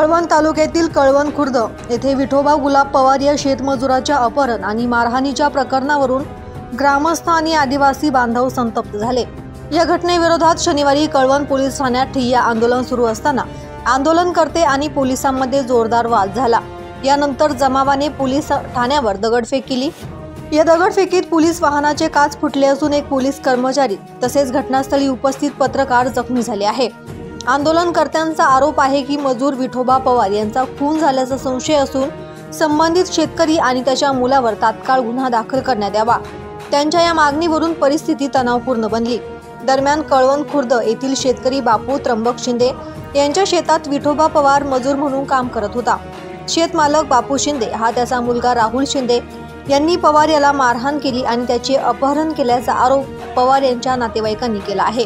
कळवण तालुक्यातील कळवण खुर्द येथे विठोबा गुलाब पवार या शेतमजुराच्या अपहरण आणि मारहाणीच्या प्रकरणावरून ग्रामस्थ आणि आदिवासी बांधव संतप्त झाले। या घटनेविरोधात शनिवारी कळवण पोलीस ठाण्यात ठिय्या आंदोलन सुरू असताना आंदोलनकर्ते आणि पोलिसांमध्ये जोरदार वाद झाला। यानंतर जमावाने पोलीस ठाण्यावर दगडफेक केली। या दगडफेकीत पोलीस वाहनाचे काच फुटले असून एक पोलीस कर्मचारी तसेच घटनास्थळी उपस्थित पत्रकार जखमी झाले आहे। आंदोलनकर्त्यांचा आरोप आहे की मजूर विठोबा पवार यांचा खून झाल्याचा संशय असून संबंधित शेतकरी आणि त्याच्या मुलावर तात्काळ गुन्हा दाखल करण्यात यावा। त्यांच्या या मागणीवरून परिस्थिती तणावपूर्ण बनली। दरम्यान कळवण खुर्द येथील शेतकरी बापू त्र्यंबक शिंदे यांच्या शेतात विठोबा पवार मजूर म्हणून काम करत होता। शेतमालक बापू शिंदे हा त्याचा मुलगा राहुल शिंदे यांनी पवार याला मारहाण केली आणि त्याचे अपहरण केल्याचा आरोप पवार यांच्या नातेवाईकांनी केला आहे।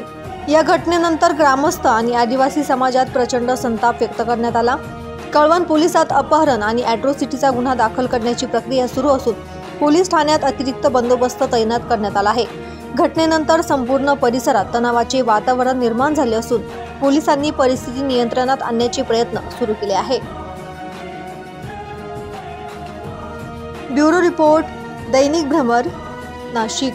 या घटनेनंतर ग्रामस्थ आणि आदिवासी समाजात प्रचंड संताप व्यक्त करण्यात आला। कळवण पोलिसात अपहरण आणि ॲट्रोसिटीचा गुन्हा दाखल करण्याची प्रक्रिया सुरू असून पोलीस ठाण्यात अतिरिक्त बंदोबस्त तैनात करण्यात आला आहे। घटनेनंतर संपूर्ण परिसरात तणावाचे वातावरण निर्माण झाले असून पोलिसांनी परिस्थिती नियंत्रणात आणण्याचे प्रयत्न सुरू केले आहे। ब्युरो रिपोर्ट, दैनिक भ्रमर, नाशिक।